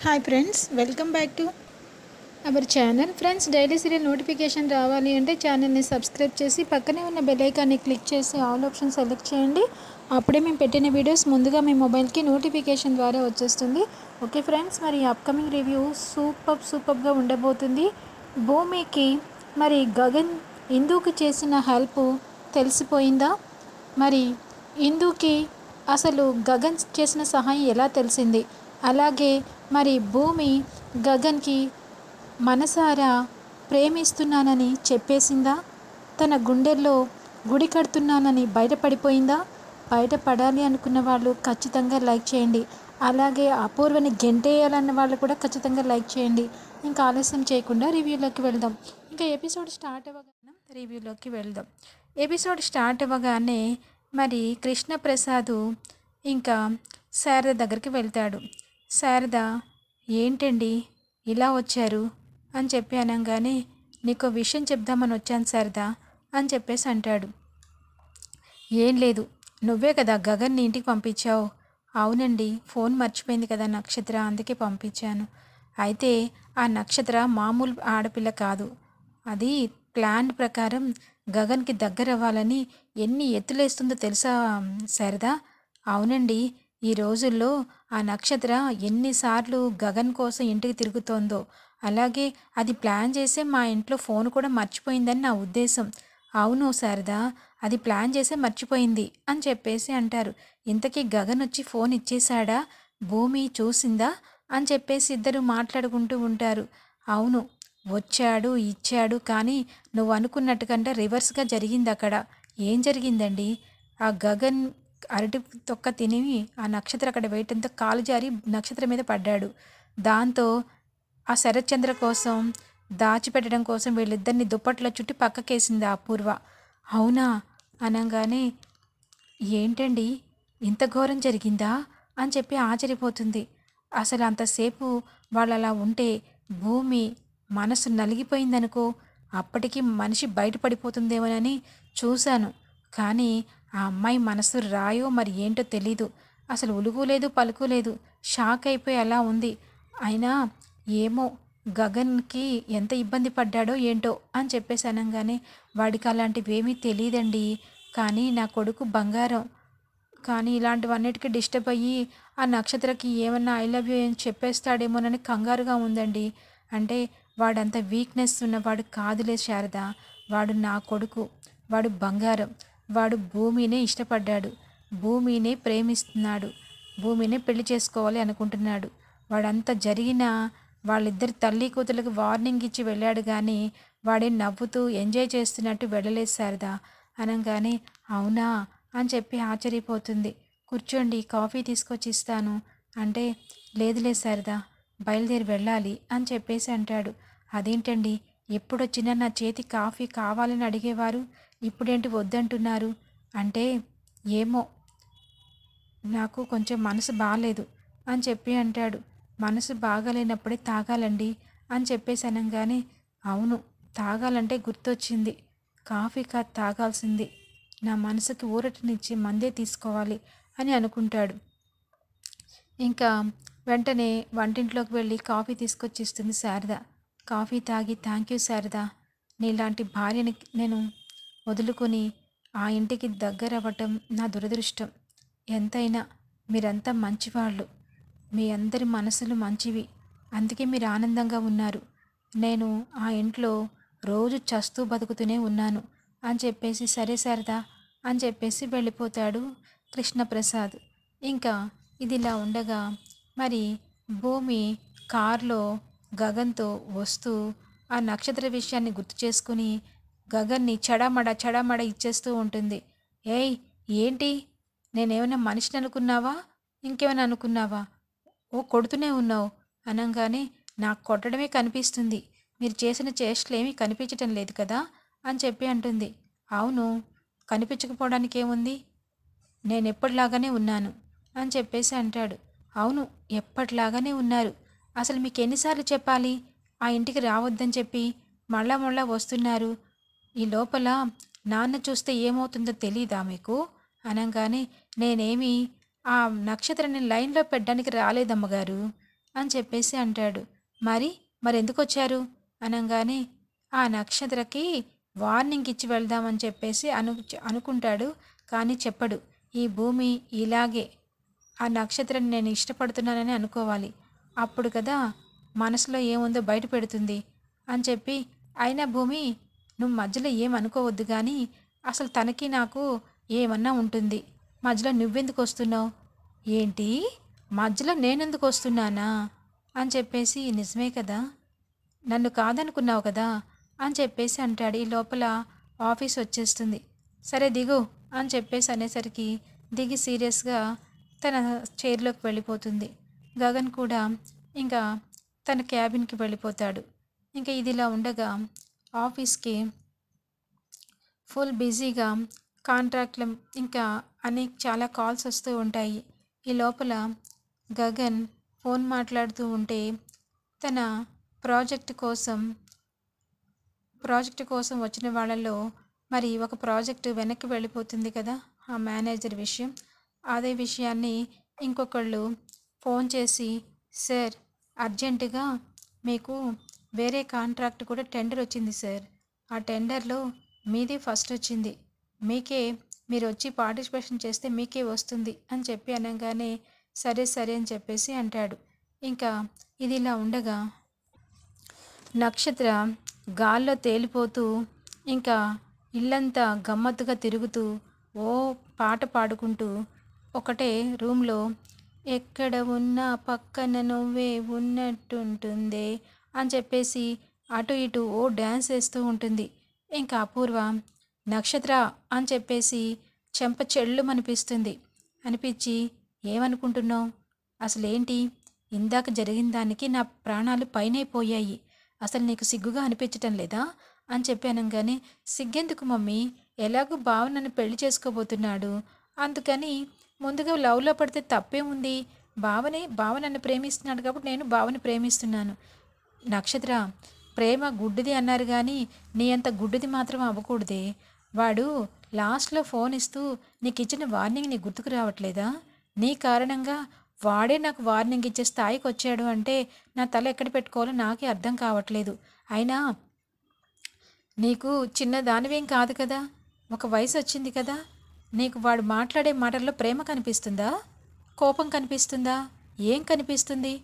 Hi friends, welcome back to our channel. Friends, daily serial notification రావాలి అంటే ఛానల్ని subscribe చేసి పక్కనే ఉన్న బెల్ ఐకాన్ని క్లిక్ చేసి ఆల్ ఆప్షన్ సెలెక్ట్ చేయండి. అప్పుడే మేము పెట్టిన వీడియోస్ ముందుగా మీ మొబైల్కి నోటిఫికేషన్ ద్వారా వచ్చేస్తుంది. ఓకే ఫ్రెండ్స్, మరి అప్కమింగ్ రివ్యూ సూపర్గా ఉండబోతుంది. భూమికి మరి గగన్ ఇందుకు చేసిన హెల్ప్ తెలిసిపోయిందా? మరి ఇందుకి అసలు గగన్ చేసిన సహాయం ఎలా తెలిసింది? అలాగే మరి భూమి గగన్కి మనసారా ప్రేమిస్తున్నానని చెప్పేసిందా? తన గుండెల్లో గుడి కడుతున్నానని బయటపడిపోయిందా? బయటపడాలి అనుకున్న వాళ్ళు ఖచ్చితంగా లైక్ చేయండి. అలాగే అపూర్వని గెంటేయాలన్న వాళ్ళు కూడా ఖచ్చితంగా లైక్ చేయండి. ఇంకా ఆలస్యం చేయకుండా రివ్యూలోకి వెళ్దాం. ఇంకా ఎపిసోడ్ స్టార్ట్ అవ్వగానే రివ్యూలోకి వెళ్దాం. ఎపిసోడ్ స్టార్ట్ అవ్వగానే మరి కృష్ణప్రసాద్ ఇంకా శారద దగ్గరికి వెళ్తాడు. శారద, ఏంటండి ఇలా వచ్చారు అని చెప్పి అనగానే, నీకు విషయం చెప్దామని వచ్చాను శారద అని చెప్పేసి అంటాడు. ఏం లేదు, నువ్వే కదా గగన్ని ఇంటికి పంపించావు. అవునండి, ఫోన్ మర్చిపోయింది కదా నక్షత్ర, అందుకే పంపించాను. అయితే ఆ నక్షత్ర మామూలు ఆడపిల్ల కాదు. అది ప్లాన్ ప్రకారం గగన్కి దగ్గర అవ్వాలని ఎన్ని ఎత్తులేస్తుందో తెలుసా శారదా? అవునండి, ఈ రోజుల్లో ఆ నక్షత్ర ఎన్నిసార్లు గగన్ కోసం ఇంటికి తిరుగుతోందో. అలాగే అది ప్లాన్ చేసే మా ఇంట్లో ఫోన్ కూడా మర్చిపోయిందని నా ఉద్దేశం. అవును శారదా, అది ప్లాన్ చేసే మర్చిపోయింది అని చెప్పేసి అంటారు. ఇంతకీ గగన్ వచ్చి ఫోన్ ఇచ్చేశాడా? భూమి చూసిందా అని చెప్పేసి ఇద్దరు మాట్లాడుకుంటూ ఉంటారు. అవును, వచ్చాడు ఇచ్చాడు, కానీ నువ్వు అనుకున్నట్టు కంటే రివర్స్గా జరిగింది అక్కడ. ఏం జరిగిందండి? ఆ గగన్ అరటి తొక్క తిని ఆ నక్షత్రం అక్కడ వేయటంతో కాలు జారి నక్షత్రం మీద పడ్డాడు. దాంతో ఆ శరత్చంద్ర కోసం దాచిపెట్టడం కోసం వీళ్ళిద్దరిని దుప్పట్లో చుట్టి పక్కకేసింది ఆ అపూర్వ. అవునా అనగానే, ఏంటండి ఇంత ఘోరం జరిగిందా అని చెప్పి ఆశ్చర్యపోతుంది. అసలు అంతసేపు వాళ్ళు అలా ఉంటే భూమి మనసు నలిగిపోయిందనుకో, అప్పటికి మనిషి బయటపడిపోతుందేమోనని చూశాను. కానీ ఆ అమ్మాయి మనసు రాయో మరి ఏంటో తెలీదు. అసలు ఉలుగు లేదు పలుకు లేదు, షాక్ అయిపోయి అలా ఉంది. అయినా ఏమో గగన్కి ఎంత ఇబ్బంది పడ్డాడో ఏంటో అని చెప్పేసి అనగానే, వాడికి అలాంటివేమీ తెలియదండి, కానీ నా కొడుకు బంగారం. కానీ ఇలాంటివన్నిటికీ డిస్టర్బ్ అయ్యి ఆ నక్షత్రకి ఏమన్నా ఐ లవ్ యూ అని చెప్పేస్తాడేమోనని కంగారుగా ఉందండి. అంటే వాడంత వీక్నెస్ ఉన్నవాడు కాదులే శారద. వాడు నా కొడుకు, వాడు బంగారం. వాడు భూమినే ఇష్టపడ్డాడు, భూమినే ప్రేమిస్తున్నాడు, భూమినే పెళ్లి చేసుకోవాలి అనుకుంటున్నాడు. వాడంత జరిగినా వాళ్ళిద్దరి తల్లి కూతులకు వార్నింగ్ ఇచ్చి వెళ్ళాడు, కానీ వాడే నవ్వుతూ ఎంజాయ్ చేస్తున్నట్టు వెళ్ళలేదు శారదా అనగానే, అవునా అని చెప్పి ఆశ్చర్యపోతుంది. కూర్చోండి, కాఫీ తీసుకొచ్చి ఇస్తాను అంటే, లేదులే శారదా, బయలుదేరి వెళ్ళాలి అని చెప్పేసి అంటాడు. అదేంటండి, ఎప్పుడొచ్చినా నా చేతి కాఫీ కావాలని అడిగేవారు, ఇప్పుడేంటి వద్దంటున్నారు అంటే, ఏమో నాకు కొంచెం మనసు బాగాలేదు అని చెప్పి అంటాడు. మనసు బాగాలేనప్పుడే తాగాలండి అని చెప్పేసి అనగానే, అవును, తాగాలంటే గుర్తొచ్చింది, కాఫీ కాదు తాగాల్సింది, నా మనసుకి ఊరటనిచ్చి మందే తీసుకోవాలి అని అనుకుంటాడు. ఇంకా వెంటనే వంటింట్లోకి వెళ్ళి కాఫీ తీసుకొచ్చి ఇస్తుంది శారద. కాఫీ తాగి, థ్యాంక్ యూ శారద, నీలాంటి భార్యని నేను వదులుకొని ఆ ఇంటికి దగ్గర అవ్వటం నా దురదృష్టం. ఎంతైనా మీరంతా మంచివాళ్ళు, మీ అందరి మనసులు మంచివి, అందుకే మీరు ఆనందంగా ఉన్నారు. నేను ఆ ఇంట్లో రోజు చస్తూ బతుకుతూనే ఉన్నాను అని చెప్పేసి, సరే శారదా అని చెప్పేసి వెళ్ళిపోతాడు కృష్ణప్రసాద్. ఇంకా ఇదిలా ఉండగా మరి భూమి కారులో గగన్తో వస్తూ ఆ నక్షత్ర విషయాన్ని గుర్తు చేసుకుని గగన్ని చడామడ ఇచ్చేస్తూ ఉంటుంది. ఏయ్, ఏంటి, నేనేమైనా మనిషిని అనుకున్నావా, ఇంకేమైనా అనుకున్నావా? ఓ కొడుతూనే ఉన్నావు అనగానే, నాకు కొట్టడమే కనిపిస్తుంది, మీరు చేసిన చేష్టలు ఏమీ కనిపించటం లేదు కదా అని చెప్పి అంటుంది. అవును, కనిపించకపోవడానికి ఏముంది, నేను ఎప్పటిలాగానే ఉన్నాను అని చెప్పేసి అంటాడు. అవును, ఎప్పటిలాగానే ఉన్నారు. అసలు మీకు ఎన్నిసార్లు చెప్పాలి ఆ ఇంటికి రావద్దని చెప్పి? మళ్ళా వస్తున్నారు. ఈ లోపల నాన్న చూస్తే ఏమవుతుందో తెలీదా మీకు అనగానే, నేనేమి ఆ నక్షత్రాన్ని లైన్లో పెట్టడానికి రాలేదమ్మగారు, అని చెప్పేసి అంటాడు. మరెందుకొచ్చారు అనంగానే ఆ నక్షత్రకి వార్నింగ్ ఇచ్చి వెళ్దామని చెప్పేసి అనుకుంటాడు. కానీ చెప్పడు. ఈ భూమి ఇలాగే ఆ నక్షత్రాన్ని నేను ఇష్టపడుతున్నానని అనుకోవాలి. అప్పుడు కదా మనసులో ఏముందో బయట పెడుతుంది అని చెప్పి, అయినా భూమి నువ్వు మధ్యలో ఏమనుకోవద్దు కానీ అసలు తనకి నాకు ఏమన్నా ఉంటుంది. మధ్యలో నువ్వెందుకు వస్తున్నావు? ఏంటి? మధ్యలో నేనెందుకు వస్తున్నానా అని చెప్పేసి, నిజమే కదా, నన్ను కాదనుకున్నావు కదా అని చెప్పేసి అంటాడు. ఈ లోపల ఆఫీస్ వచ్చేస్తుంది. సరే దిగు అని చెప్పేసి అనేసరికి దిగి సీరియస్గా తన చైర్లోకి వెళ్ళిపోతుంది. గగన్ కూడా ఇంకా తన క్యాబిన్కి వెళ్ళిపోతాడు. ఇంకా ఇదిలా ఉండగా ఆఫీస్కి ఫుల్ బిజీగా కాంట్రాక్ట్లు ఇంకా చాలా కాల్స్ వస్తూ ఉంటాయి. ఈ లోపల గగన్ ఫోన్ మాట్లాడుతూ ఉంటే తన ప్రాజెక్ట్ కోసం వచ్చిన వాళ్ళలో మరి ఒక ప్రాజెక్టు వెనక్కి వెళ్ళిపోతుంది కదా, ఆ మేనేజర్ విషయం. అదే విషయాన్ని ఇంకొకళ్ళు ఫోన్ చేసి, సార్ అర్జెంటుగా మీకు వేరే కాంట్రాక్ట్ కూడా టెండర్ వచ్చింది సార్, ఆ టెండర్లో మీదే ఫస్ట్ వచ్చింది, మీరు వచ్చి పార్టిసిపేషన్ చేస్తే మీకే వస్తుంది అని చెప్పి అనగానే సరే సరే అని చెప్పేసి అంటాడు. ఇంకా ఇది ఇలా ఉండగా నక్షత్ర గాల్లో తేలిపోతూ ఇంకా ఇల్లంతా గమ్మత్తుగా తిరుగుతూ ఓ పాట పాడుకుంటూ ఒకటే రూమ్లో ఎక్కడ ఉన్నా పక్కన నువ్వే ఉన్నట్టుంటుందే అని చెప్పేసి అటు ఇటు ఓ డ్యాన్స్ వేస్తూ ఉంటుంది. ఇంకా అపూర్వ నక్షత్ర అని చెప్పేసి చెంప చెళ్ళు అనిపించి, ఏమనుకుంటున్నావు? అసలేంటి? ఇందాక జరిగిన దానికి నా ప్రాణాలు పైనే పోయాయి. అసలు నీకు సిగ్గుగా అనిపించటం లేదా అని చెప్పి అనగానే, సిగ్గెందుకు మమ్మీ, ఎలాగో బావ నన్ను పెళ్లి చేసుకోబోతున్నాడు, అందుకని ముందుగా లవ్లో పడితే తప్పేముంది, బావ నన్ను ప్రేమిస్తున్నాడు కాబట్టి నేను బావని ప్రేమిస్తున్నాను. నక్షత్ర, ప్రేమ గుడ్డిది అన్నారు కానీ నీ అంత గుడ్డిది మాత్రం అవ్వకూడదే. వాడు లాస్ట్లో ఫోన్ ఇస్తూ నీకు ఇచ్చిన వార్నింగ్ నీ గుర్తుకు రావట్లేదా? నీ కారణంగా వాడే నాకు వార్నింగ్ ఇచ్చే స్థాయికి వచ్చాడు అంటే నా తల ఎక్కడ పెట్టుకోవాలో నాకే అర్థం కావట్లేదు. అయినా నీకు చిన్న దానివేం కాదు కదా, ఒక వయసు వచ్చింది కదా, నీకు వాడు మాట్లాడే మాటల్లో ప్రేమ కనిపిస్తుందా, కోపం కనిపిస్తుందా, ఏం కనిపిస్తుంది?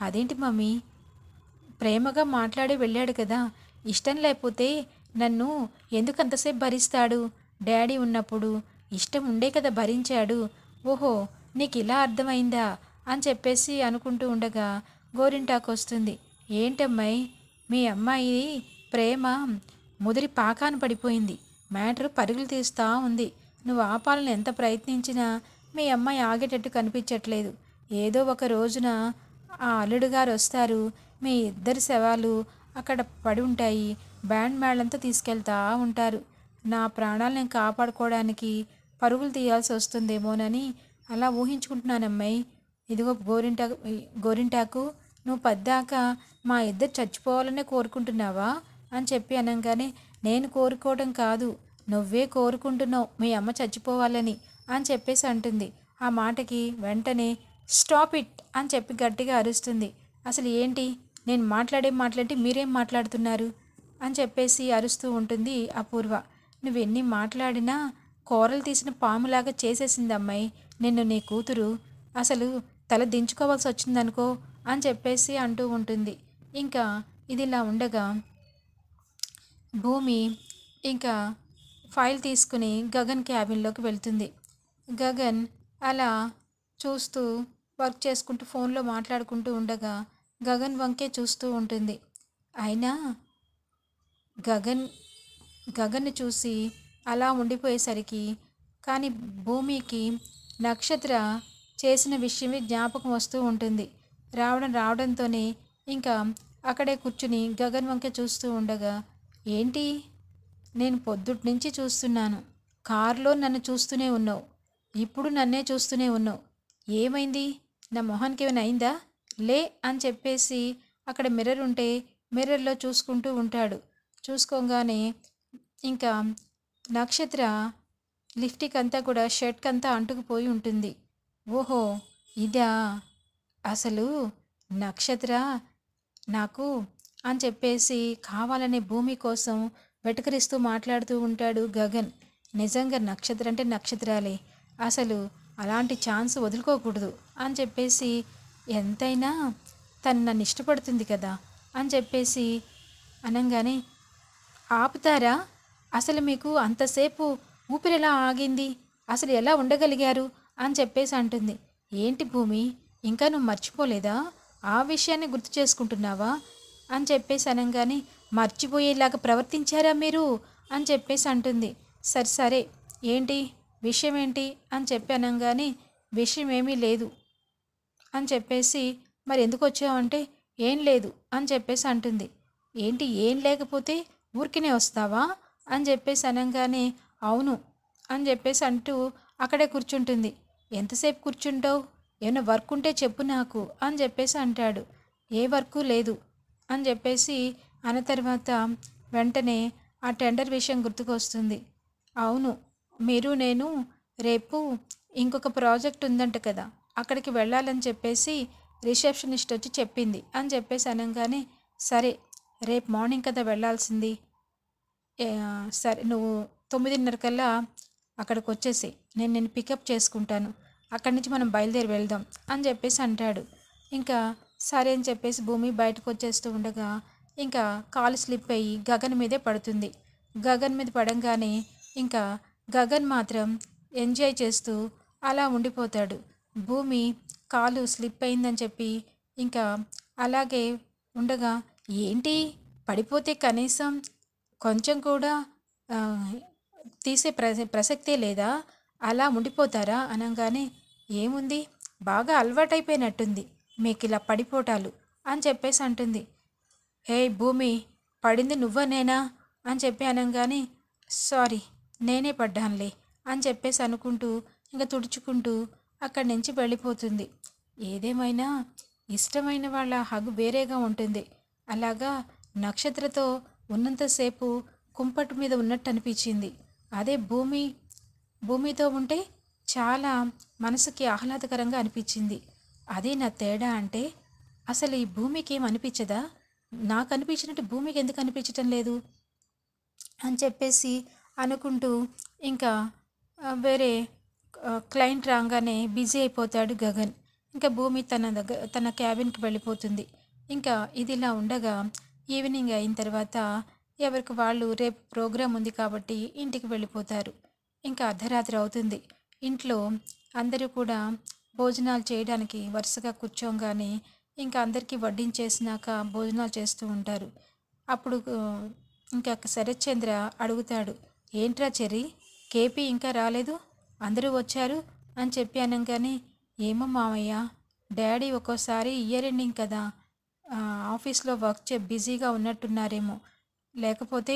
అదేంటి మమ్మీ, ప్రేమగా మాట్లాడి వెళ్ళాడు కదా, ఇష్టం లేకపోతే నన్ను ఎందుకు అంతసేపు భరిస్తాడు? డాడీ ఉన్నప్పుడు ఇష్టం ఉండే కదా భరించాడు. ఓహో, నీకు ఇలా అర్థమైందా అని చెప్పేసి అనుకుంటూ ఉండగా గోరింటాకు వస్తుంది. ఏంటమ్మాయి, మీ అమ్మాయి ప్రేమ ముదిరి పాకాన పడిపోయింది, మ్యాటర్ పరుగులు తీస్తూ ఉంది. నువ్వు ఆపాలని ఎంత ప్రయత్నించినా మీ అమ్మాయి ఆగేటట్టు కనిపించట్లేదు. ఏదో ఒక రోజున ఆ అల్లుడు గారు వస్తారు, మీ ఇద్దరి శవాలు అక్కడ పడి ఉంటాయి, బ్యాండ్ మేళంతో తీసుకెళ్తా ఉంటారు. నా ప్రాణాలు నేను కాపాడుకోవడానికి పరుగులు తీయాల్సి వస్తుందేమోనని అలా ఊహించుకుంటున్నానమ్మాయి. ఇదిగో గోరింటాకు, నువ్వు పద్దాక మా ఇద్దరు చచ్చిపోవాలనే కోరుకుంటున్నావా అని చెప్పి అనగానే, నేను కోరుకోవడం కాదు, నువ్వే కోరుకుంటున్నావు మీ అమ్మ చచ్చిపోవాలని అని చెప్పేసి అంటుంది. ఆ మాటకి వెంటనే స్టాప్ ఇట్ అని చెప్పి గట్టిగా అరుస్తుంది. అసలు ఏంటి, నేను మాట్లాడి మీరేం మాట్లాడుతున్నారు అని చెప్పేసి అరుస్తూ ఉంటుంది అపూర్వ. నువ్వెన్ని మాట్లాడినా కూరలు తీసిన పాములాగా చేసేసింది అమ్మాయి నిన్ను నీ కూతురు, అసలు తల దించుకోవాల్సి వచ్చిందనుకో అని చెప్పేసి అంటూ ఉంటుంది. ఇంకా ఇదిలా ఉండగా భూమి ఇంకా ఫైల్ తీసుకుని గగన్ క్యాబిన్లోకి వెళ్తుంది. గగన్ అలా చూస్తూ వర్క్ చేసుకుంటూ ఫోన్లో మాట్లాడుకుంటూ ఉండగా గగన్ వంకే చూస్తూ ఉంటుంది. అయినా గగన్ని చూసి అలా ఉండిపోయేసరికి కానీ భూమికి నక్షత్ర చేసిన విషయమే జ్ఞాపకం వస్తూ ఉంటుంది. రావడంతోనే ఇంకా అక్కడే కూర్చుని గగన్ వంకే చూస్తూ ఉండగా, ఏంటి, నేను పొద్దుటి నుంచి చూస్తున్నాను, కారులో నన్ను చూస్తూనే ఉన్నావు, ఇప్పుడు నన్నే చూస్తూనే ఉన్నావు, ఏమైంది, నా మొహానికి ఏమైనా అయిందా, లే అని చెప్పేసి అక్కడ మిర్రర్ ఉంటే మిర్రర్లో చూసుకుంటూ ఉంటాడు. చూసుకోగానే ఇంకా నక్షత్ర లిప్స్టిక్ అంతా కూడా షర్ట్కి అంతా అంటుకుపోయి ఉంటుంది. ఓహో ఇదా, అసలు నక్షత్ర నాకు అని చెప్పేసి కావాలనే భూమి కోసం వెటకరిస్తూ మాట్లాడుతూ ఉంటాడు గగన్. నిజంగా నక్షత్ర అంటే నక్షత్రాలే, అసలు అలాంటి ఛాన్స్ వదులుకోకూడదు అని చెప్పేసి, ఎంతైనా తను నన్ను ఇష్టపడుతుంది కదా అని చెప్పేసి అనంగానే, ఆపుతారా? అసలు మీకు అంతసేపు ఊపిరి ఎలా ఆగింది? అసలు ఎలా ఉండగలిగారు అని చెప్పేసి అంటుంది. ఏంటి భూమి, ఇంకా నువ్వు మర్చిపోలేదా? ఆ విషయాన్ని గుర్తు చేసుకుంటున్నావా అని చెప్పేసి అనంగానే, మర్చిపోయేలాగా ప్రవర్తించారా మీరు అని చెప్పేసి అంటుంది. సరే సరే, ఏంటి విషయం ఏంటి అని చెప్పి అనంగానే, విషయం ఏమీ లేదు అని చెప్పేసి, మరి ఎందుకు వచ్చావంటే, ఏం లేదు అని చెప్పేసి అంటుంది. ఏంటి ఏం లేకపోతే ఊరికినే వస్తావా అని చెప్పేసి అనంగానే, అవును అని చెప్పేసి అంటూ అక్కడే కూర్చుంటుంది. ఎంతసేపు కూర్చుంటావు? ఏమైనా వర్క్ ఉంటే చెప్పు నాకు అని చెప్పేసి అంటాడు. ఏ వర్కు లేదు అని చెప్పేసి అన్న తర్వాత వెంటనే ఆ టెండర్ విషయం గుర్తుకొస్తుంది. అవును, మీరు నేను రేపు ఇంకొక ప్రాజెక్ట్ ఉందంట కదా, అక్కడికి వెళ్ళాలని చెప్పేసి రిసెప్షనిస్ట్ వచ్చి చెప్పింది అని చెప్పేసి అనగానే, సరే రేపు మార్నింగ్ కదా వెళ్ళాల్సింది, సరే నువ్వు 9:30 కల్లా అక్కడికి వచ్చేసి నేను పికప్ చేసుకుంటాను, అక్కడి నుంచి మనం బయలుదేరి వెళ్దాం అని చెప్పేసి అంటాడు. ఇంకా సరే అని చెప్పేసి భూమి బయటకు వచ్చేస్తూ ఉండగా ఇంకా కాలు స్లిప్ అయ్యి గగన్ మీదే పడుతుంది. గగన్ మీద పడంగానే ఇంకా గగన్ మాత్రం ఎంజాయ్ చేస్తూ అలా ఉండిపోతాడు. భూమి కాలు స్లిప్ అయిందని చెప్పి ఇంకా అలాగే ఉండగా, ఏంటి పడిపోతే కనీసం కొంచెం కూడా ఆ, తీసే ప్రసక్తే లేదా, అలా ఉండిపోతారా అనగానే, ఏముంది బాగా అలవాటైపోయినట్టుంది మీకు ఇలా పడిపోటాలు అని చెప్పేసి అంటుంది. హే భూమి, పడింది నువ్వా నేనా అని చెప్పి అనగానే, సారీ నేనే పడ్డానులే అని చెప్పేసి అనుకుంటూ ఇంకా తుడుచుకుంటూ అక్కడి నుంచి వెళ్ళిపోతుంది. ఏదేమైనా ఇష్టమైన వాళ్ళ హగ్ వేరేగా ఉంటుంది. అలాగా నక్షత్రతో ఉన్నంతసేపు కుంపటి మీద ఉన్నట్టు అనిపించింది. అదే భూమితో ఉంటే చాలా మనసుకి ఆహ్లాదకరంగా అనిపించింది. అదే నా తేడా అంటే, అసలు ఈ భూమికి ఏం అనిపించదా? నాకు అనిపించినట్టు భూమికి ఎందుకు అనిపించటం లేదు అని చెప్పేసి అనుకుంటూ ఇంకా వేరే క్లయింట్ రాగానే బిజీ అయిపోతాడు గగన్. ఇంకా భూమి తన క్యాబిన్కి వెళ్ళిపోతుంది. ఇంకా ఇదిలా ఉండగా ఈవినింగ్ అయిన తర్వాత ఎవరికి వాళ్ళు రేపు ప్రోగ్రాం ఉంది కాబట్టి ఇంటికి వెళ్ళిపోతారు. ఇంకా అర్ధరాత్రి అవుతుంది. ఇంట్లో అందరూ కూడా భోజనాలు చేయడానికి వరుసగా కూర్చోగానే ఇంకా అందరికీ వడ్డించేసినాక భోజనాలు చేస్తూ ఉంటారు. అప్పుడు ఇంకా శరత్చంద్ర అడుగుతాడు, ఏంట్రా చెర్రీ, కేపీ ఇంకా రాలేదు, అందరూ వచ్చారు అని చెప్పి అనగానే, ఏమో మామయ్య, డాడీ ఒక్కోసారి ఇయర్ ఎండింగ్ కదా, ఆఫీస్లో వర్క్ బిజీగా ఉన్నట్టున్నారేమో, లేకపోతే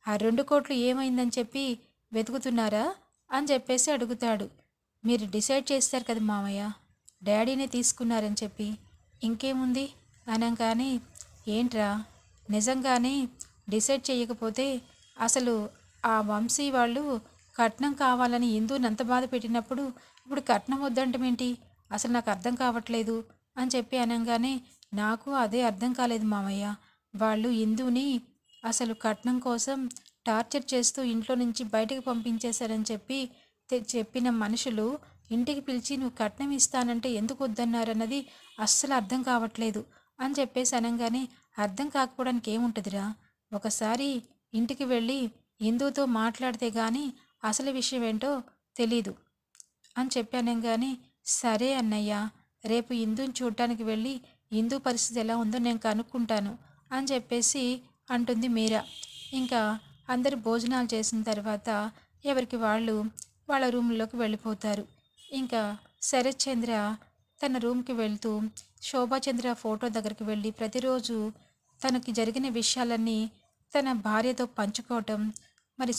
ఆ 2 కోట్లు ఏమైందని చెప్పి వెతుకుతున్నారా అని చెప్పేసి అడుగుతాడు. మీరు డిసైడ్ చేస్తారు కదా మామయ్య, డాడీనే తీసుకున్నారని చెప్పి, ఇంకేముంది అనగానే, ఏంట్రా నిజంగానే డిసైడ్ చేయకపోతే అసలు ఆ వంశీ వాళ్ళు కట్నం కావాలని ఇందుని అంత బాధ పెట్టినప్పుడు ఇప్పుడు కట్నం వద్దంటమేంటి, అసలు నాకు అర్థం కావట్లేదు అని చెప్పి అనగానే, నాకు అదే అర్థం కాలేదు మామయ్య, వాళ్ళు ఇందుని అసలు కట్నం కోసం టార్చర్ చేస్తూ ఇంట్లో నుంచి బయటకు పంపించేశారని చెప్పిన మనుషులు ఇంటికి పిలిచి నువ్వు కట్నం ఇస్తానంటే ఎందుకు వద్దన్నారన్నది అస్సలు అర్థం కావట్లేదు అని చెప్పేసి అనగానే, అర్థం కాకపోవడానికి ఏముంటుందిరా, ఒకసారి ఇంటికి వెళ్ళి ఇందుతో మాట్లాడితే కానీ అసలు విషయం ఏంటో తెలీదు అని చెప్పాను. కానీ సరే అన్నయ్య, రేపు ఇందుని చూడటానికి వెళ్ళి ఇందు పరిస్థితి ఎలా ఉందో నేను కనుక్కుంటాను అని చెప్పేసి అంటుంది మీరా. ఇంకా అందరూ భోజనాలు చేసిన తర్వాత ఎవరికి వాళ్ళు వాళ్ళ రూమ్లోకి వెళ్ళిపోతారు. ఇంకా శరత్చంద్ర తన రూమ్కి వెళ్తూ శోభాచంద్ర ఫోటో దగ్గరికి వెళ్ళి ప్రతిరోజు తనకి జరిగిన విషయాలన్నీ తన భార్యతో పంచుకోవటం మరి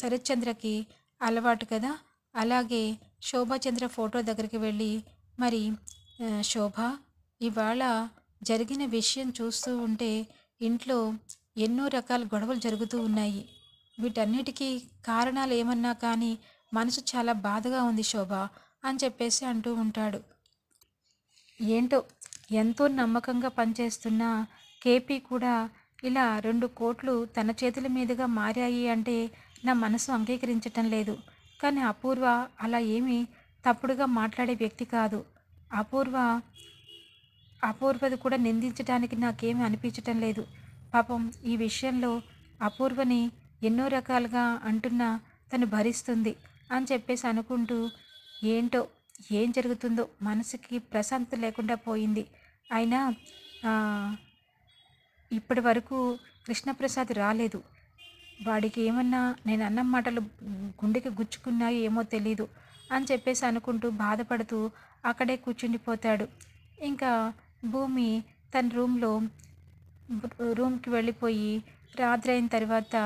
శరత్చంద్రకి అలవాటు కదా. అలాగే శోభాచంద్ర ఫోటో దగ్గరికి వెళ్ళి, మరి శోభ, ఇవాళ జరిగిన విషయం చూస్తూ ఉంటే ఇంట్లో ఎన్నో రకాల గొడవలు జరుగుతూ ఉన్నాయి, వీటన్నిటికీ కారణాలు ఏమన్నా కానీ మనసు చాలా బాధగా ఉంది శోభ అని చెప్పేసి అంటూ ఉంటాడు. ఏంటో ఎంతో నమ్మకంగా పనిచేస్తున్న కేపీ కూడా ఇలా 2 కోట్లు తన చేతుల మీదుగా మారాయి అంటే నా మనసు అంగీకరించటం లేదు. కానీ అపూర్వ అలా ఏమీ తప్పుడుగా మాట్లాడే వ్యక్తి కాదు. అపూర్వ అపూర్వది కూడా నిందించడానికి నాకేమీ అనిపించటం లేదు. పాపం ఈ విషయంలో అపూర్వని ఎన్నో రకాలుగా అంటున్నా తను భరిస్తుంది అని చెప్పేసి అనుకుంటూ ఏంటో ఏం జరుగుతుందో మనసుకి ప్రశాంతత లేకుండా పోయింది. అయినా ఇప్పటి వరకు కృష్ణప్రసాద్ రాలేదు. వాడికి ఏమన్నా నేను అన్న మాటలు గుండెకి గుచ్చుకున్నాయో ఏమో తెలీదు అని చెప్పేసి అనుకుంటూ బాధపడుతూ అక్కడే కూర్చుండిపోతాడు. ఇంకా భూమి తన రూమ్కి వెళ్ళిపోయి రాత్రి అయిన తర్వాత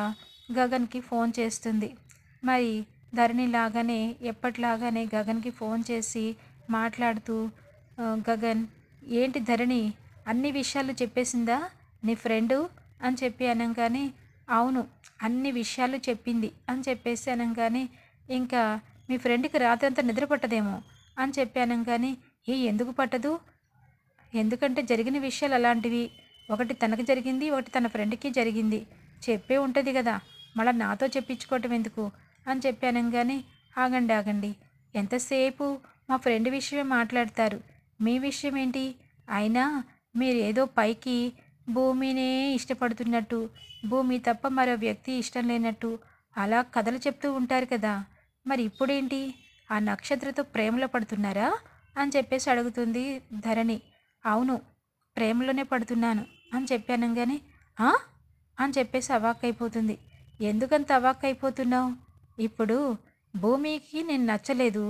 గగన్కి ఫోన్ చేస్తుంది. మరి ధరణి లాగానే ఎప్పటిలాగానే గగన్కి ఫోన్ చేసి మాట్లాడుతూ గగన్ ఏంటి ధరణి అన్ని విషయాలు చెప్పేసిందా నీ ఫ్రెండు అని చెప్పి అనగానే అవును అన్ని విషయాలు చెప్పింది అని చెప్పేసి అనగానే ఇంకా మీ ఫ్రెండ్కి రాత్రి అంతా నిద్ర పట్టదేమో అని చెప్పి అనగానే ఎందుకు పట్టదు? ఎందుకంటే జరిగిన విషయాలు అలాంటివి. ఒకటి తనకు జరిగింది, ఒకటి తన ఫ్రెండ్కి జరిగింది. చెప్పే ఉంటుంది కదా, మళ్ళీ నాతో చెప్పించుకోవటం ఎందుకు అని చెప్పి అనగానే ఆగండి ఎంతసేపు మా ఫ్రెండ్ విషయమే మాట్లాడతారు, మీ విషయం ఏంటి? అయినా మీరు ఏదో పైకి భూమినే ఇష్టపడుతున్నట్టు, భూమి తప్ప మరో వ్యక్తి ఇష్టం లేనట్టు అలా కథలు చెప్తూ ఉంటారు కదా, మరి ఇప్పుడేంటి ఆ నక్షత్రతో ప్రేమలో పడుతున్నారా అని చెప్పేసి అడుగుతుంది ధరణి. అవును ప్రేమలోనే పడుతున్నాను అని చెప్పానంగానే అని చెప్పేసి అవాక్కైపోతుంది. ఎందుకంత అవాక్కైపోతున్నావు? ఇప్పుడు భూమికి నేను నచ్చలేదు,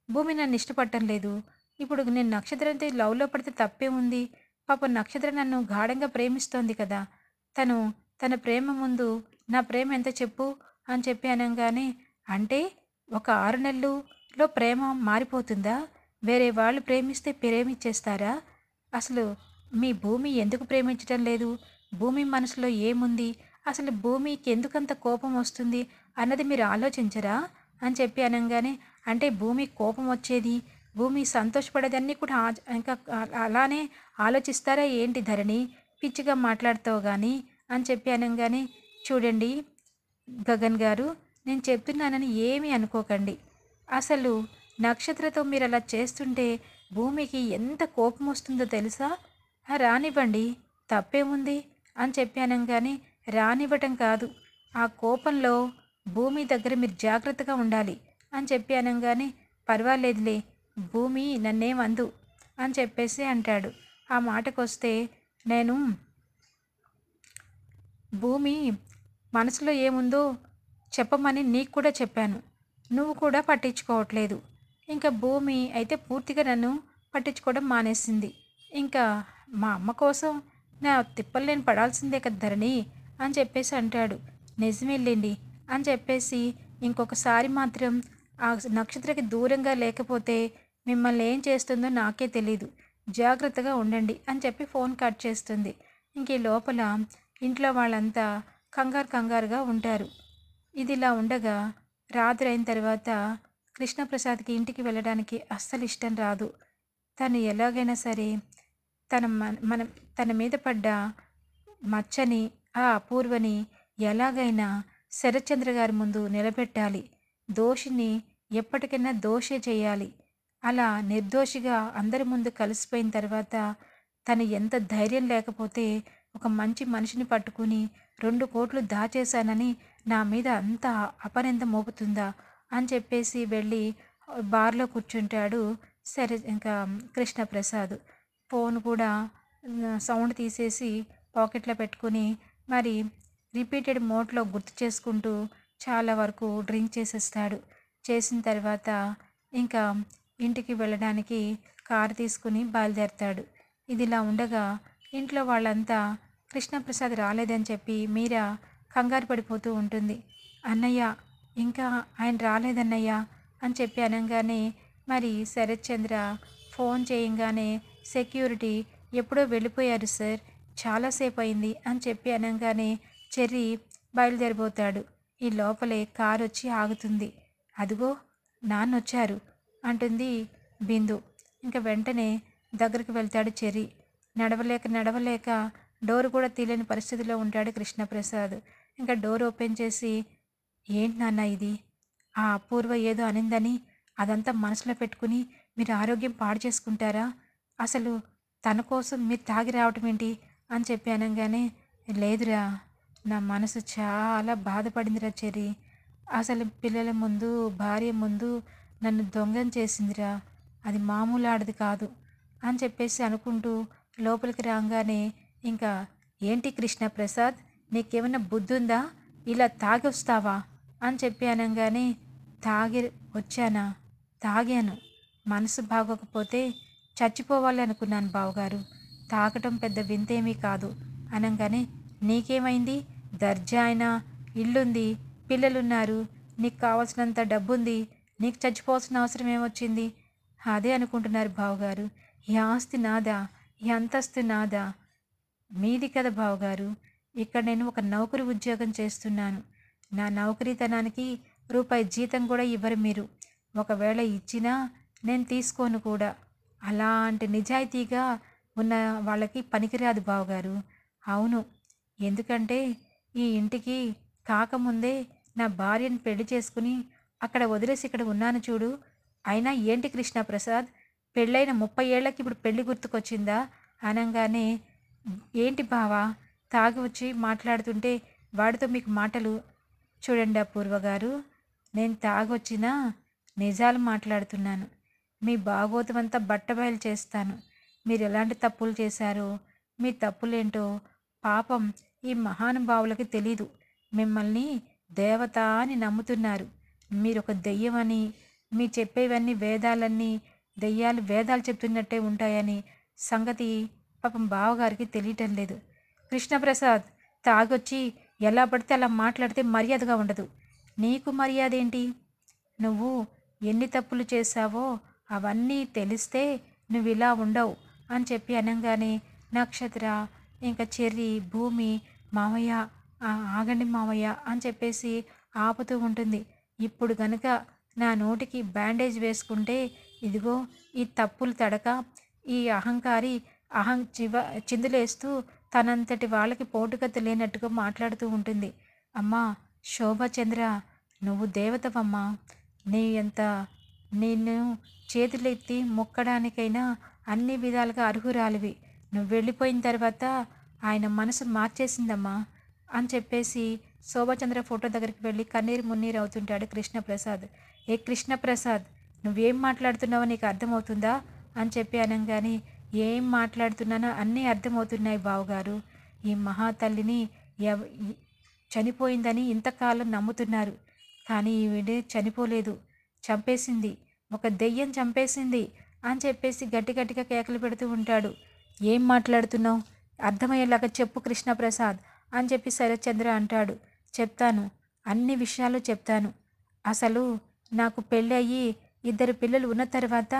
భూమి నన్ను ఇష్టపడటం లేదు. ఇప్పుడు నేను నక్షత్రంతో లవ్లో పడితే తప్పే ఉంది? పాపం నక్షత్రం నన్ను గాఢంగా ప్రేమిస్తోంది కదా, తన ప్రేమ ముందు నా ప్రేమ ఎంత చెప్పు అని చెప్పి అనగానే అంటే ఒక 6 నెలల్లో ప్రేమ మారిపోతుందా? వేరే వాళ్ళు ప్రేమిస్తే ప్రేమించేస్తారా? అసలు మీ భూమి ఎందుకు ప్రేమించటం లేదు? భూమి మనసులో ఏముంది? అసలు భూమికి ఎందుకంత కోపం వస్తుంది అన్నది మీరు ఆలోచించరా అని చెప్పి అనగానే అంటే భూమి కోపం వచ్చేది, భూమి సంతోషపడేదన్నీ కూడా ఇంకా అలానే ఆలోచిస్తారా ఏంటి ధరణి? పిచ్చిగా మాట్లాడుతావు కానీ అని చెప్పి అనగానే చూడండి గగన్ గారు, నేను చెప్తున్నానని ఏమీ అనుకోకండి. అసలు నక్షత్రతో మీరు అలా చేస్తుంటే భూమికి ఎంత కోపం వస్తుందో తెలుసా? రానివ్వండి తప్పేముంది అని చెప్పి అనగానే రానివ్వటం కాదు, ఆ కోపంలో భూమి దగ్గర మీరు జాగ్రత్తగా ఉండాలి అని చెప్పి అనగానే పర్వాలేదులే భూమి నన్నేమందు అని చెప్పేసి అంటాడు. ఆ మాటకొస్తే నేను భూమి మనసులో ఏముందో చెప్పమని నీకు కూడా చెప్పాను, నువ్వు కూడా పట్టించుకోవట్లేదు. ఇంకా భూమి అయితే పూర్తిగా నన్ను పట్టించుకోవడం మానేసింది. ఇంకా మా అమ్మ కోసం నా తిప్పలు నేను పడాల్సిందే కదా ధరణి అని చెప్పేసి అంటాడు. నిజమేలేండి అని చెప్పేసి ఇంకొకసారి మాత్రం ఆ నక్షత్రకి దూరంగా లేకపోతే మిమ్మల్ని ఏం చేస్తుందో నాకే తెలీదు, జాగ్రత్తగా ఉండండి అని చెప్పి ఫోన్ కట్ చేస్తుంది. ఇంక ఈ లోపల ఇంట్లో వాళ్ళంతా కంగారుగా ఉంటారు. ఇదిలా ఉండగా రాత్రి అయిన తర్వాత కృష్ణప్రసాద్కి ఇంటికి వెళ్ళడానికి అస్సలు ఇష్టం రాదు. తను ఎలాగైనా సరే తన మీద పడ్డ మచ్చని ఆ అపూర్వని ఎలాగైనా శరత్చంద్ర గారి ముందు నిలబెట్టాలి, దోషిని ఎప్పటికైనా దోషే చేయాలి. అలా నిర్దోషిగా అందరి ముందు కలిసిపోయిన తర్వాత తను ఎంత ధైర్యం లేకపోతే ఒక మంచి మనిషిని పట్టుకుని 2 కోట్లు దాచేశానని నా మీద అంత అపనింద మోపుతుందా అని చెప్పేసి వెళ్ళి బార్లో కూర్చుంటాడు. సరే ఇంకా కృష్ణప్రసాద్ ఫోన్ కూడా సౌండ్ తీసేసి పాకెట్లో పెట్టుకుని మరి రిపీటెడ్ మోడ్లో గుర్తు చేసుకుంటూ చాలా వరకు డ్రింక్ చేసేస్తాడు. చేసిన తర్వాత ఇంకా ఇంటికి వెళ్ళడానికి కారు తీసుకుని బయలుదేరతాడు. ఇదిలా ఉండగా ఇంట్లో వాళ్ళంతా కృష్ణప్రసాద్ రాలేదని చెప్పి మీరా కంగారు పడిపోతూ ఉంటుంది. అన్నయ్య ఇంకా ఆయన రాలేదన్నయ్య అని చెప్పి అనగానే మరి శరత్చంద్ర ఫోన్ చేయంగానే సెక్యూరిటీ ఎప్పుడో వెళ్ళిపోయారు సార్, చాలాసేపు అయింది అని చెప్పి అనగానే చెర్రీ బయలుదేరిపోతాడు. ఈ లోపలే కారు వచ్చి ఆగుతుంది. అదిగో నాన్నొచ్చారు అంటుంది బిందు. ఇంకా వెంటనే దగ్గరికి వెళ్తాడు చెర్రీ. నడవలేక నడవలేక డోర్ కూడా తీయలేని పరిస్థితిలో ఉంటాడు కృష్ణప్రసాద్. ఇంకా డోర్ ఓపెన్ చేసి, ఏంటి నాన్న ఇది? ఆ అపూర్వ ఏదో అనిందని అదంతా మనసులో పెట్టుకుని మీరు ఆరోగ్యం పాడు చేసుకుంటారా? అసలు తన కోసం మీరు తాగి రావటం ఏంటి అని చెప్పి అనగానే, లేదురా, నా మనసు చాలా బాధపడిందిరా చెర్రీ. అసలు పిల్లల ముందు, భార్య ముందు నన్ను దొంగని చేసిందిరా. అది మామూలు ఆడది కాదు అని చెప్పేసి అనుకుంటూ లోపలికి రాగానే, ఇంకా ఏంటి కృష్ణప్రసాద్, నీకేమైనా బుద్ధి ఉందా? ఇలా తాగి వస్తావా అని చెప్పి అనగానే, తాగి వచ్చానా? తాగాను. మనసు బాగోకపోతే చచ్చిపోవాలి అనుకున్నాను బావగారు. తాగటం పెద్ద వింతేమీ కాదు అనగానే, నీకేమైంది? దర్జా అయినా ఇల్లుంది, పిల్లలున్నారు, నీకు కావాల్సినంత డబ్బుంది, నీకు చచ్చిపోవాల్సిన అవసరం ఏమొచ్చింది? అదే అనుకుంటున్నారు బావగారు. ఈ ఆస్తి నాదా, ఈ అంతస్తు నాదా? మీది కదా బావగారు. ఇక్కడ నేను ఒక నౌకరి ఉద్యోగం చేస్తున్నాను. నా నౌకరీతనానికి రూపాయి జీతం కూడా ఇవ్వరు మీరు. ఒకవేళ ఇచ్చినా నేను తీసుకోను కూడా. అలాంటి నిజాయితీగా ఉన్న వాళ్ళకి పనికిరాదు బావగారు. అవును, ఎందుకంటే ఈ ఇంటికి కాకముందే నా భార్యను పెళ్లి చేసుకుని అక్కడ వదిలేసి ఇక్కడ ఉన్నాను చూడు. అయినా ఏంటి కృష్ణప్రసాద్, పెళ్ళైన 30 ఏళ్ళకి ఇప్పుడు పెళ్లి గుర్తుకొచ్చిందా అనగానే, ఏంటి బావా తాగి వచ్చి మాట్లాడుతుంటే వాడితో మీకు మాటలు? చూడండి అపూర్వ గారు, నేను తాగొచ్చినా నిజాలు మాట్లాడుతున్నాను. మీ బాగోతమంతా బట్టబయలు చేస్తాను. మీరు ఎలాంటి తప్పులు చేశారో, మీ తప్పులేంటో పాపం ఈ మహానుభావులకి తెలీదు. మిమ్మల్ని దేవత అని నమ్ముతున్నారు. మీరు ఒక దెయ్యమని, మీ చెప్పేవన్నీ వేదాలన్నీ దెయ్యాలు వేదాలు చెప్తున్నట్టే ఉంటాయని సంగతి పాపం బావగారికి తెలియటం లేదు. కృష్ణప్రసాద్, తాగొచ్చి ఎలా పడితే అలా మాట్లాడితే మర్యాదగా ఉండదు. నీకు మర్యాద ఏంటి? నువ్వు ఎన్ని తప్పులు చేశావో అవన్నీ తెలిస్తే నువ్వు ఇలా ఉండవు అని చెప్పి అనగానే, నక్షత్ర, ఇంకా చెర్రీ, భూమి, మామయ్య, ఆగండి మామయ్య అని చెప్పేసి ఆపుతూ ఉంటుంది. ఇప్పుడు గనుక నా నోటికి బ్యాండేజ్ వేసుకుంటే ఇదిగో ఈ తప్పులు తడక ఈ అహంకారి చిందులేస్తూ తనంతటి వాళ్ళకి పోటుగతి లేనట్టుగా మాట్లాడుతూ ఉంటుంది. అమ్మా శోభచంద్ర, నువ్వు దేవతవమ్మా. నిన్ను చేతులెత్తి మొక్కడానికైనా అన్ని విధాలుగా అర్హురాలివి. నువ్వు వెళ్ళిపోయిన తర్వాత ఆయన మనసు మార్చేసిందమ్మా అని చెప్పేసి శోభచంద్ర ఫోటో దగ్గరికి వెళ్ళి కన్నీరు మున్నీరు అవుతుంటాడు కృష్ణప్రసాద్. ఏ కృష్ణప్రసాద్, నువ్వేం మాట్లాడుతున్నావో నీకు అర్థమవుతుందా అని చెప్పి అనగానే, ఏం మాట్లాడుతున్నానో అన్నీ అర్థమవుతున్నాయి బావగారు. ఈ మహాతల్లిని చనిపోయిందని ఇంతకాలం నమ్ముతున్నారు, కానీ ఈవిడ చనిపోలేదు, చంపేసింది, ఒక దెయ్యం చంపేసింది అని చెప్పేసి గట్టి గట్టిగా కేకలు పెడుతూ ఉంటాడు. ఏం మాట్లాడుతున్నావు? అర్థమయ్యేలాగా చెప్పు కృష్ణప్రసాద్ అని చెప్పి శరత్చంద్ర అంటాడు. చెప్తాను, అన్ని విషయాలు చెప్తాను. అసలు నాకు పెళ్ళి అయ్యి 2 పిల్లలు ఉన్న తర్వాత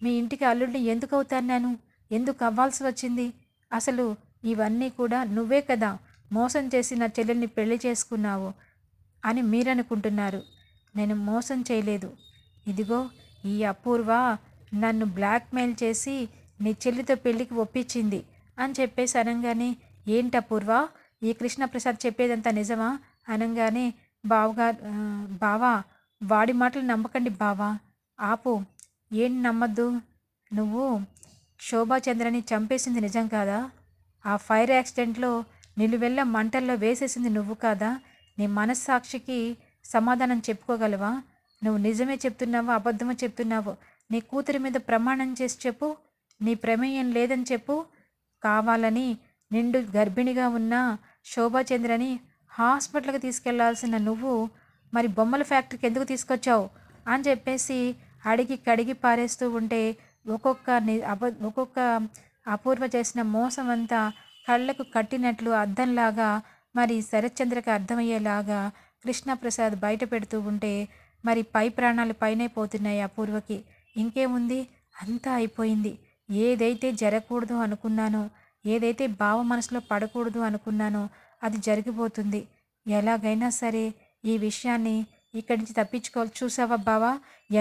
మీ ఇంటికి అల్లుడిని ఎందుకు అవుతాను? నేను ఎందుకు అవ్వాల్సి వచ్చింది? అసలు ఇవన్నీ కూడా నువ్వే కదా మోసం చేసి నా చెల్లెల్ని పెళ్లి చేసుకున్నావు అని మీరనుకుంటున్నారు. నేను మోసం చేయలేదు. ఇదిగో ఈ అపూర్వ నన్ను బ్లాక్మెయిల్ చేసి నీ చెల్లితో పెళ్ళికి ఒప్పించింది అని చెప్పేసి అనగానే, ఏంటి అపూర్వ, ఈ కృష్ణప్రసాద్ చెప్పేదంతా నిజమా అనగానే, బావా వాడి మాటలు నమ్మకండి బావా, ఆపు. ఏం నమ్మద్దు? నువ్వు శోభాచంద్రని చంపేసింది నిజం కాదా? ఆ ఫైర్ యాక్సిడెంట్లో నిలువెల్ల మంటల్లో వేసేసింది నువ్వు కాదా? నీ మనస్సాక్షికి సమాధానం చెప్పుకోగలవా? నువ్వు నిజమే చెప్తున్నావో అబద్ధమో చెప్తున్నావో నీ కూతురి మీద ప్రమాణం చేసి చెప్పు. నీ ప్రమేయం లేదని చెప్పు. కావాలని నిండు గర్భిణిగా ఉన్న శోభాచంద్రని హాస్పిటల్కి తీసుకెళ్లాల్సిన నువ్వు మరి బొమ్మల ఫ్యాక్టరీకి ఎందుకు తీసుకొచ్చావు అని చెప్పేసి అడిగి కడిగి పారేస్తూ ఉంటే ఒక్కొక్క అపూర్వ చేసిన మోసం అంతా కళ్ళకు కట్టినట్లు అద్దంలాగా మరి శరత్చంద్రకి అర్థమయ్యేలాగా కృష్ణప్రసాద్ బయట పెడుతూ ఉంటే మరి పై ప్రాణాలు పైనే పోతున్నాయి అపూర్వకి. ఇంకేముంది, అంతా అయిపోయింది. ఏదైతే జరగకూడదు అనుకున్నానో, ఏదైతే బావ మనసులో పడకూడదు అనుకున్నానో అది జరిగిపోతుంది. ఎలాగైనా సరే ఈ విషయాన్ని ఇక్కడి నుంచి తప్పించుకోవాలి. చూసావా బావా,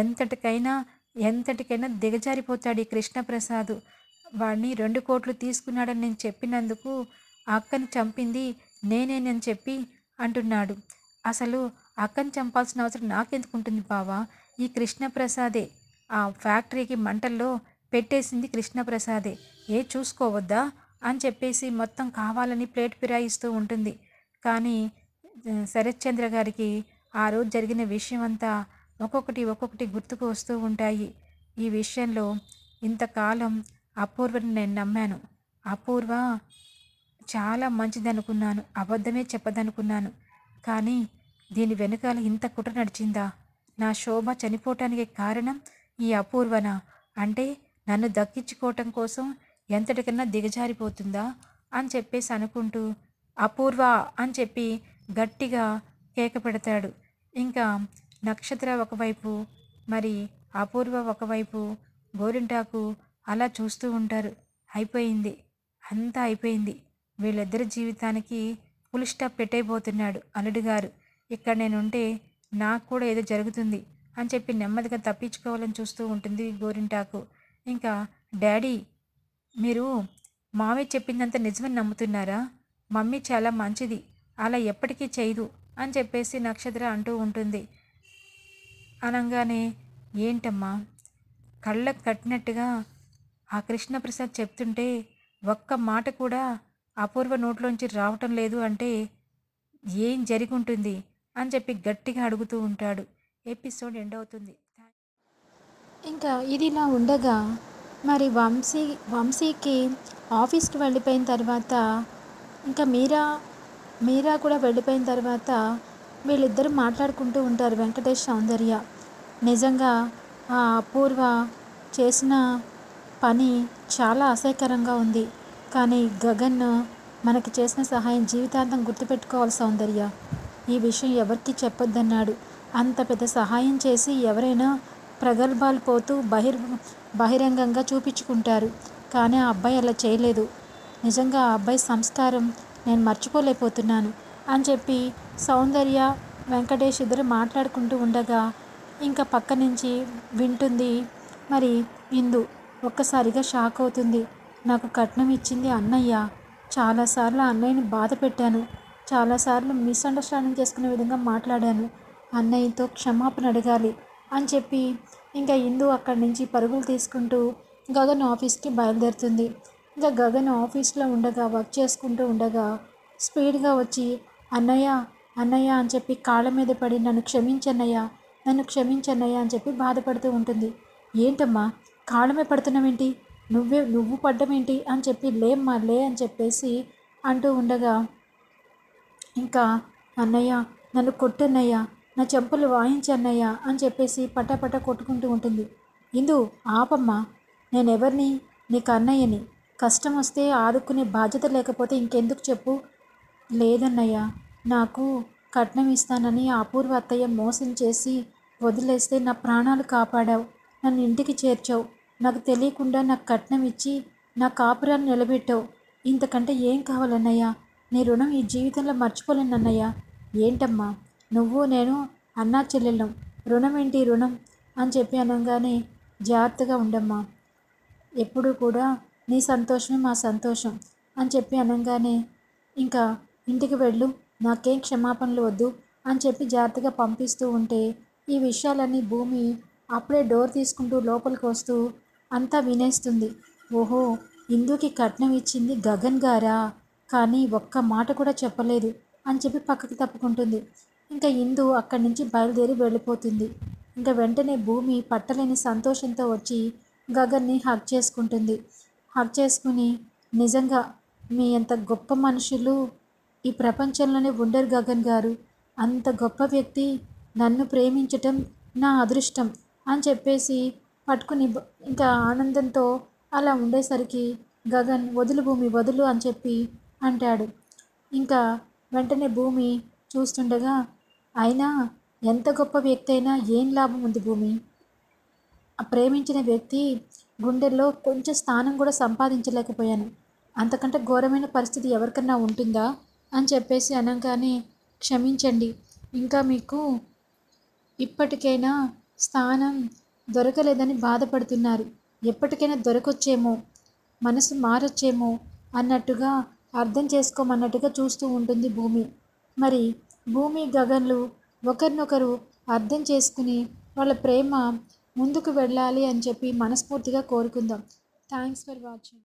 ఎంతటికైనా దిగజారిపోతాడు ఈ కృష్ణప్రసాద్. వాడిని 2 కోట్లు తీసుకున్నాడని నేను చెప్పినందుకు ఆ అక్కని చంపింది నేనేనని చెప్పి అంటున్నాడు. అసలు అక్కని చంపాల్సిన అవసరం నాకెందుకుంటుంది బావా? ఈ కృష్ణప్రసాదే ఆ ఫ్యాక్టరీకి మంటల్లో పెట్టేసింది కృష్ణప్రసాదే. చూసుకోవద్దా అని చెప్పేసి మొత్తం కావాలని ప్లేట్ ఫిరాయిస్తూ ఉంటుంది. కానీ శరత్చంద్ర గారికి ఆ రోజు జరిగిన విషయం అంతా ఒక్కొక్కటి గుర్తుకు వస్తూ ఉంటాయి. ఈ విషయంలో ఇంతకాలం అపూర్వని నేను నమ్మాను. అపూర్వ చాలా మంచిదనుకున్నాను, అబద్ధమే చెప్పదనుకున్నాను. కానీ దీని వెనకాల ఇంత కుట్ర నడిచిందా? నా శోభ చనిపోవటానికి కారణం ఈ అపూర్వన అంటే నన్ను దక్కించుకోవటం కోసం ఎంతటికన్నా దిగజారిపోతుందా అని చెప్పేసి అనుకుంటూ అపూర్వ అని చెప్పి గట్టిగా కేక పెడతాడు. ఇంకా నక్షత్ర ఒకవైపు, మరి అపూర్వ ఒకవైపు గోరింటాకు అలా చూస్తూ ఉంటారు. అయిపోయింది, అంతా అయిపోయింది. వీళ్ళిద్దరి జీవితానికి ఫుల్ స్టాప్ పెట్టైపోతున్నాడు అల్లుడు గారు. ఇక్కడ నేనుంటే నాకు కూడా ఏదో జరుగుతుంది అని చెప్పి నెమ్మదిగా తప్పించుకోవాలని చూస్తూ ఉంటుంది గోరింటాకు. ఇంకా డాడీ, మీరు మామయ్య చెప్పిందంతా నిజమని నమ్ముతున్నారా? మమ్మీ చాలా మంచిది, అలా ఎప్పటికీ చేయదు అని చెప్పేసి నక్షత్ర అంటూ ఉంటుంది. అనగానే ఏంటమ్మా కళ్ళకు కట్టినట్టుగా ఆ కృష్ణప్రసాద్ చెప్తుంటే ఒక్క మాట కూడా అపూర్వ నోట్లోంచి రావటం లేదు అంటే ఏం జరిగి ఉంటుంది అని చెప్పి గట్టిగా అడుగుతూ ఉంటాడు. ఎపిసోడ్ ఎండ్ అవుతుంది. ఇంకా ఇదిలా ఉండగా మరి వంశీకి ఆఫీస్కి వెళ్ళిపోయిన తర్వాత ఇంకా మీరా కూడా వెళ్ళిపోయిన తర్వాత వీళ్ళిద్దరూ మాట్లాడుకుంటూ ఉంటారు, వెంకటేష్ సౌందర్య. నిజంగా ఆ అపూర్వ చేసిన పని చాలా అసహ్యకరంగా ఉంది. కానీ గగన్ మనకి చేసిన సహాయం జీవితాంతం గుర్తుపెట్టుకోవాలి సౌందర్య. ఈ విషయం ఎవరికి చెప్పొద్దన్నాడు. అంత పెద్ద సహాయం చేసి ఎవరైనా ప్రగల్భాలు పోతూ బహిరంగంగా చూపించుకుంటారు. కానీ ఆ అబ్బాయి అలా చేయలేదు. నిజంగా ఆ అబ్బాయి సంస్కారం నేను మర్చిపోలేకపోతున్నాను అని చెప్పి సౌందర్య వెంకటేష్ ఇద్దరు మాట్లాడుకుంటూ ఉండగా ఇంకా పక్క నుంచి వింటుంది మరి ఇందు. ఒక్కసారిగా షాక్ అవుతుంది. నాకు కట్నం ఇచ్చింది అన్నయ్య. చాలాసార్లు అన్నయ్యని బాధ పెట్టాను, చాలాసార్లు మిస్అండర్స్టాండింగ్ చేసుకునే విధంగా మాట్లాడాను. అన్నయ్యతో క్షమాపణ అడగాలి అని చెప్పి ఇంకా ఇందు అక్కడి నుంచి పరుగులు తీసుకుంటూ గగన్ ఆఫీస్కి బయలుదేరుతుంది. ఇంకా గగన్ ఆఫీస్లో ఉండగా వర్క్ చేసుకుంటూ ఉండగా స్పీడ్గా వచ్చి అన్నయ్య అన్నయ్య అని చెప్పి కాళ్ళ మీద పడి నన్ను క్షమించన్నయ్య అని చెప్పి బాధపడుతూ ఉంటుంది. ఏంటమ్మా కాళ్ళమే పడుతున్నావేంటి, నువ్వు పడ్డమేంటి అని చెప్పి లేమ్మా లే అని చెప్పేసి అంటూ ఉండగా ఇంకా అన్నయ్య నన్ను కొట్టన్నయ్య, నా చెంపలు వాయించన్నయ్య అని చెప్పేసి పటాపట కొట్టుకుంటూ ఉంటుంది. ఇందు ఆపమ్మా, నేనెవరిని? నీకు అన్నయ్యని. కష్టం వస్తే ఆదుకునే బాధ్యత లేకపోతే ఇంకెందుకు చెప్పు. లేదన్నయ్య, నాకు కట్నం ఇస్తానని అపూర్వ అత్తయ్య మోసం చేసి వదిలేస్తే నా ప్రాణాలు కాపాడావు, నన్ను ఇంటికి చేర్చావు, నాకు తెలియకుండా నాకు కట్నం ఇచ్చి నా కాపురాన్ని నిలబెట్టావు. ఇంతకంటే ఏం కావాలన్నయ్య? నీ రుణం ఈ జీవితంలో మర్చిపోలేనన్నయ్య. ఏంటమ్మా నువ్వు నేను అన్నా చెల్లెళ్ళం, రుణం ఏంటి రుణం అని చెప్పి అనగానే జాగ్రత్తగా ఉండమ్మా, ఎప్పుడూ కూడా నీ సంతోషమే మా సంతోషం అని చెప్పి అనగానే ఇంకా ఇంటికి వెళ్ళు, నాకేం క్షమాపణలు వద్దు అని చెప్పి జాగ్రత్తగా పంపిస్తూ ఉంటే ఈ విషయాలన్నీ భూమి అప్పుడే డోర్ తీసుకుంటూ లోపలికి వస్తూ అంతా వినేస్తుంది. ఓహో, ఇందుకి కట్నం ఇచ్చింది గగన్ గారా, కానీ ఒక్క మాట కూడా చెప్పలేదు అని చెప్పి పక్కకి తప్పుకుంటుంది. ఇంకా ఇందు అక్కడి నుంచి బయలుదేరి వెళ్ళిపోతుంది. ఇంకా వెంటనే భూమి పట్టలేని సంతోషంతో వచ్చి గగన్ని హగ్ చేసుకుంటుంది. హగ్ చేసుకుని నిజంగా మీ అంత గొప్ప మనుషులు ఈ ప్రపంచంలోనే ఉండరు గగన్ గారు, అంత గొప్ప వ్యక్తి నన్ను ప్రేమించటం నా అదృష్టం అని చెప్పేసి పట్టుకుని ఇంకా ఆనందంతో అలా ఉండేసరికి గగన్ వదులు భూమి వదులు అని చెప్పి అంటాడు. ఇంకా వెంటనే భూమి చూస్తుండగా అయినా ఎంత గొప్ప వ్యక్తి అయినా ఏం లాభం ఉంది భూమి, ఆ ప్రేమించిన వ్యక్తి గుండెల్లో కొంచెం స్థానం కూడా సంపాదించలేకపోయాను, అంతకంటే ఘోరమైన పరిస్థితి ఎవరికన్నా ఉంటుందా అని చెప్పేసి అనగానే క్షమించండి, ఇంకా మీకు ఇప్పటికైనా స్థానం దొరకలేదని బాధపడుతున్నారు, ఎప్పటికైనా దొరకొచ్చేమో, మనసు మారొచ్చేమో అన్నట్టుగా అర్థం చేసుకోమన్నట్టుగా చూస్తూ ఉంటుంది భూమి. మరి భూమి గగన్లు ఒకరినొకరు అర్థం చేసుకుని వాళ్ళ ప్రేమ ముందుకు వెళ్ళాలి అని చెప్పి మనస్ఫూర్తిగా కోరుకుందాం. Thanks for watching.